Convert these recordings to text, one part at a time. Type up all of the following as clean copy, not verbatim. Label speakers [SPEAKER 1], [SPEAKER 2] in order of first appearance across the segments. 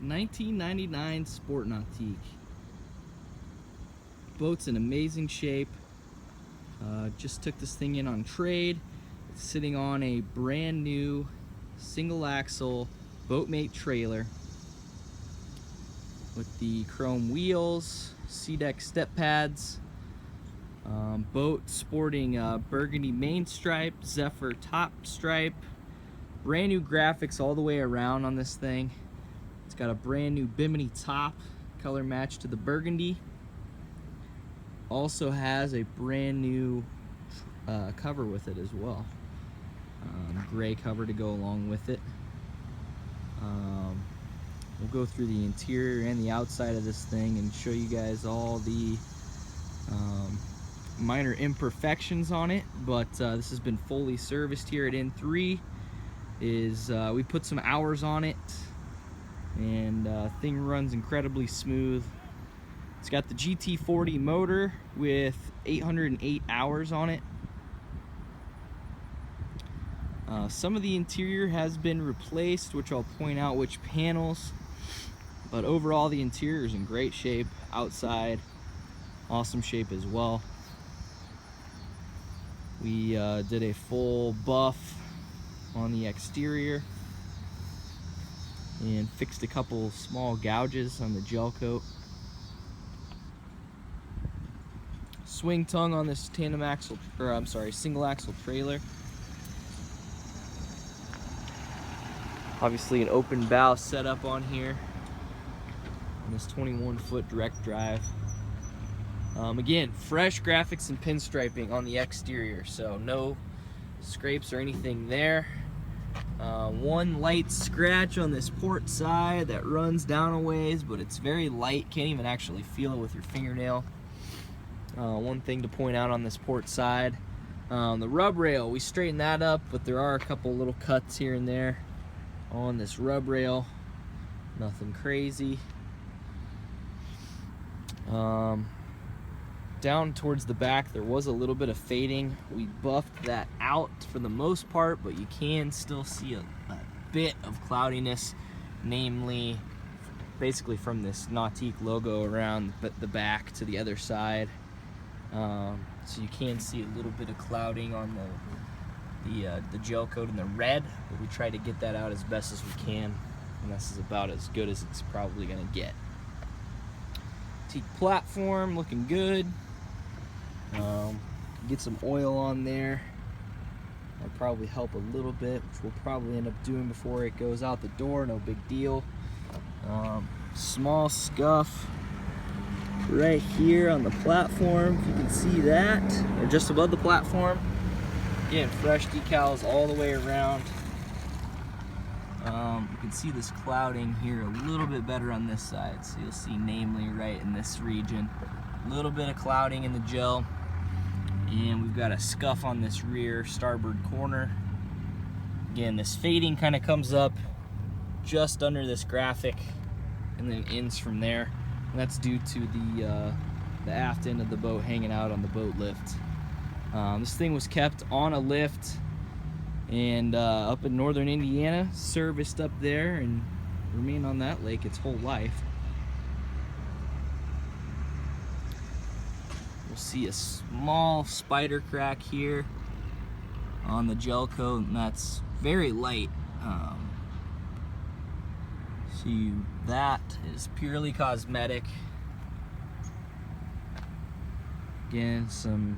[SPEAKER 1] 1999 Sport Nautique. Boat's in amazing shape. Just took this thing in on trade. It's sitting on a brand new single axle Boatmate trailer with the chrome wheels, C-deck step pads, boat sporting Burgundy main stripe, Zephyr top stripe, brand new graphics all the way around on this thing. It's got a brand new Bimini top, color match to the Burgundy. Also has a brand new cover with it as well. Gray cover to go along with it. We'll go through the interior and the outside of this thing and show you guys all the minor imperfections on it, but this has been fully serviced here at N3. We put some hours on it, and thing runs incredibly smooth. It's got the GT40 motor with 808 hours on it. Some of the interior has been replaced, which I'll point out which panels, but overall the interior is in great shape. Outside, awesome shape as well. We did a full buff on the exterior and fixed a couple small gouges on the gel coat. Swing tongue on this tandem axle, or I'm sorry, single axle trailer. Obviously an open bow setup on here on this 21-foot direct drive. Again, fresh graphics and pinstriping on the exterior, so no scrapes or anything there. One light scratch on this port side that runs down a ways, but it's very light, can't even actually feel it with your fingernail. One thing to point out on this port side, the rub rail, we straightened that up, but there are a couple little cuts here and there on this rub rail. Nothing crazy. Down towards the back there was a little bit of fading. We buffed that out for the most part, but you can still see a bit of cloudiness, namely basically from this Nautique logo around the back to the other side. So you can see a little bit of clouding on the gel coat in the red, but we try to get that out as best as we can, and this is about as good as it's probably going to get. Teak platform looking good. Get some oil on there. That'll probably help a little bit, which we'll probably end up doing before it goes out the door. No big deal. Small scuff right here on the platform, if you can see that, or just above the platform. Again, fresh decals all the way around. You can see this clouding here a little bit better on this side, so you'll see namely right in this region a little bit of clouding in the gel, and we've got a scuff on this rear starboard corner. Again, this fading kind of comes up just under this graphic and then ends from there, and that's due to the aft end of the boat hanging out on the boat lift. This thing was kept on a lift and up in northern Indiana, serviced up there, and remained on that lake its whole life. We'll see a small spider crack here on the gel coat, and that's very light. See, that is purely cosmetic. Again, some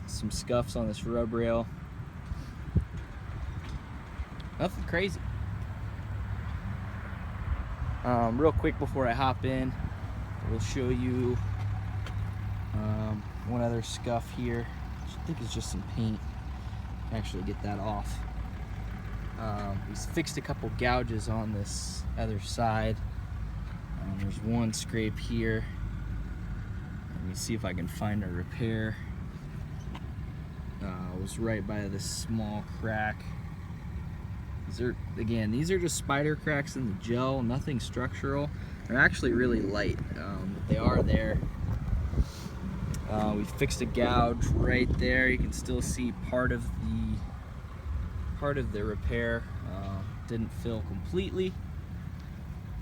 [SPEAKER 1] scuffs on this rub rail. Nothing crazy. Real quick before I hop in, we'll show you one other scuff here, which I think is just some paint. Actually get that off. We fixed a couple gouges on this other side. There's one scrape here. Let me see if I can find a repair. It was right by this small crack. These are just spider cracks in the gel, nothing structural. They're actually really light, but they are there. We fixed a gouge right there. You can still see part of the repair. Didn't fill completely.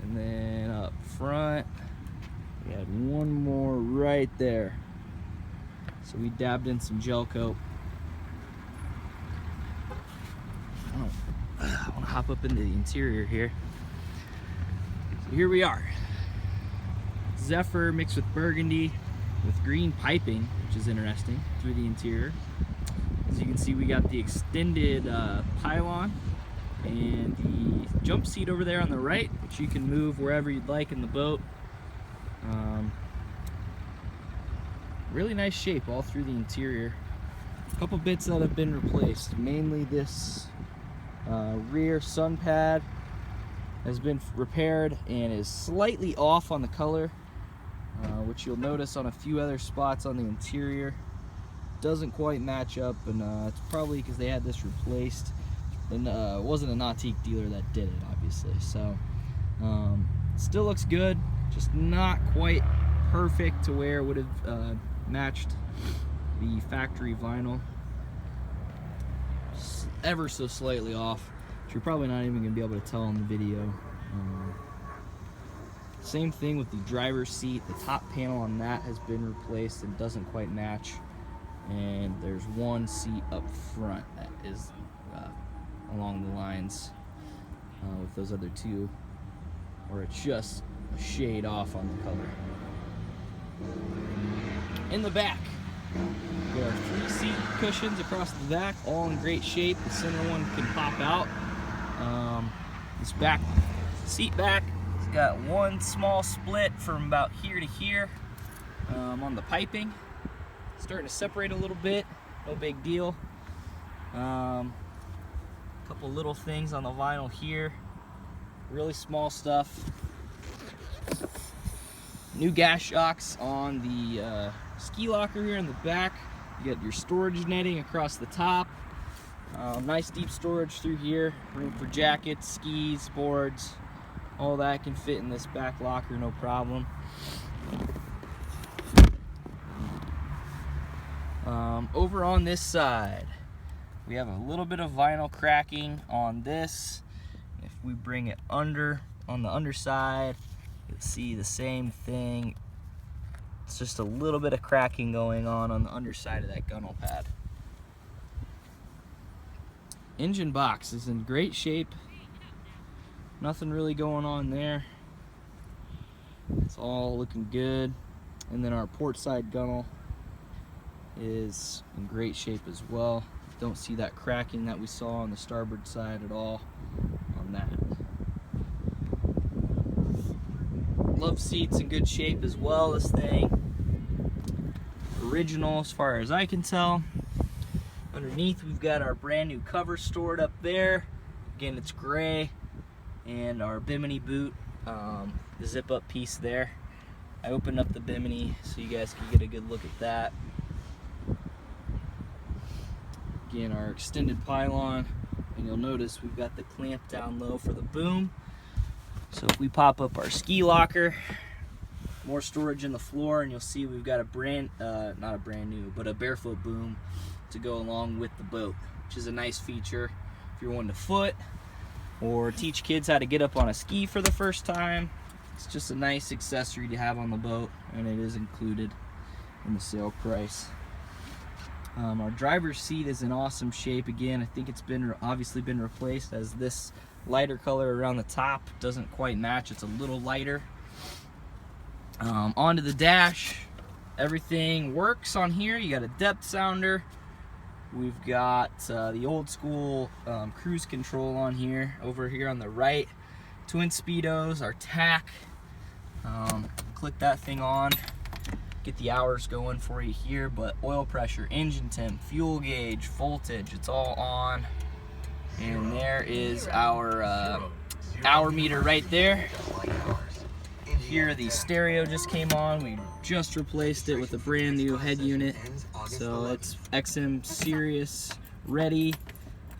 [SPEAKER 1] And then up front, we had one more right there. So we dabbed in some gel coat. I want to hop up into the interior here. So here we are. Zephyr mixed with Burgundy with green piping, which is interesting, through the interior. As you can see, we got the extended pylon and the jump seat over there on the right, which you can move wherever you'd like in the boat. Really nice shape all through the interior. A couple bits that have been replaced, mainly this rear sun pad has been repaired and is slightly off on the color, which you'll notice on a few other spots on the interior. Doesn't quite match up, and it's probably because they had this replaced, and it wasn't a Nautique dealer that did it, obviously. So still looks good, just not quite perfect to where it would have matched the factory vinyl. Just ever so slightly off, which you're probably not even going to be able to tell on the video. Same thing with the driver's seat. The top panel on that has been replaced and doesn't quite match. And there's one seat up front that is along the lines with those other two, or it's just a shade off on the color. In the back, we got our 3 seat cushions across the back, all in great shape. The center one can pop out. This back seat back has got one small split from about here to here on the piping. Starting to separate a little bit, no big deal. Couple little things on the vinyl here, really small stuff. New gas shocks on the ski locker here in the back. You got your storage netting across the top. Nice deep storage through here, room for jackets, skis, boards, all that can fit in this back locker, no problem. Over on this side, we have a little bit of vinyl cracking on this. If we bring it under, on the underside, you'll see the same thing. It's just a little bit of cracking going on the underside of that gunnel pad. Engine box is in great shape. Nothing really going on there. It's all looking good. And then our port side gunnel is in great shape as well. Don't see that cracking that we saw on the starboard side at all on that. Love seats in good shape as well. This thing, original as far as I can tell. Underneath we've got our brand new cover stored up there. Again, it's gray, and our bimini boot, the zip up piece there. I opened up the bimini so you guys can get a good look at that. Again, our extended pylon, and you'll notice we've got the clamp down low for the boom. So if we pop up our ski locker, more storage in the floor, and you'll see we've got a not a brand new, but a barefoot boom to go along with the boat, which is a nice feature if you're wanting to foot or teach kids how to get up on a ski for the first time. It's just a nice accessory to have on the boat, and it is included in the sale price. Our driver's seat is in awesome shape. Again, I think it's obviously been replaced, as this lighter color around the top doesn't quite match. It's a little lighter. Onto the dash, everything works on here. You got a depth sounder. We've got the old school cruise control on here. Over here on the right, twin speedos, our tack. Click that thing on, get the hours going for you here, but oil pressure, engine temp, fuel gauge, voltage, it's all on. And there is our hour meter right there. Here the stereo just came on. We just replaced it with a brand new head unit. So it's XM Sirius ready,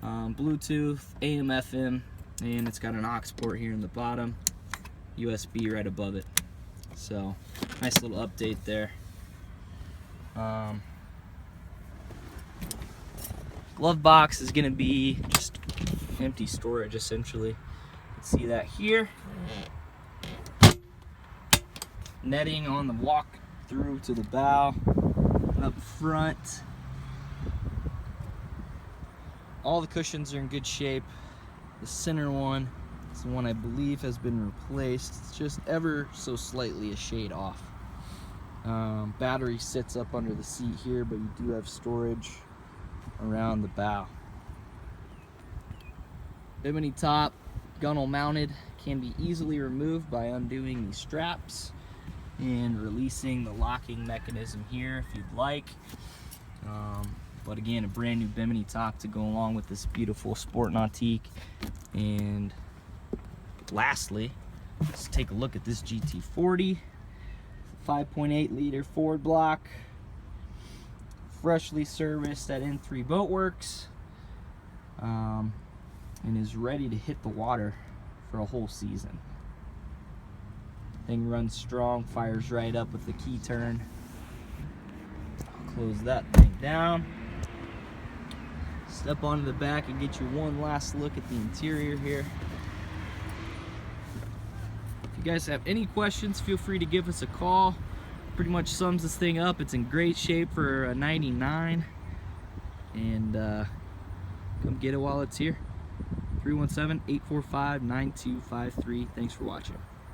[SPEAKER 1] Bluetooth, AM, FM, and it's got an aux port here in the bottom, USB right above it. So nice little update there. Glove box is gonna be just empty storage essentially. You can see that here. netting on the walk through to the bow. Up front, all the cushions are in good shape. The center one is the one I believe has been replaced. It's just ever so slightly a shade off. Battery sits up under the seat here, but you do have storage around the bow. Bimini top, gunnel mounted, can be easily removed by undoing these straps and releasing the locking mechanism here if you'd like. But again, a brand new Bimini top to go along with this beautiful Sport Nautique. And lastly, let's take a look at this GT40. 5.8 liter Ford block, freshly serviced at N3 Boatworks, and is ready to hit the water for a whole season. Thing runs strong, fires right up with the key turn. I'll close that thing down. Step onto the back and get you one last look at the interior here. If you guys have any questions, feel free to give us a call. Pretty much sums this thing up. It's in great shape for a 99, and come get it while it's here. 317-845-9253. Thanks for watching.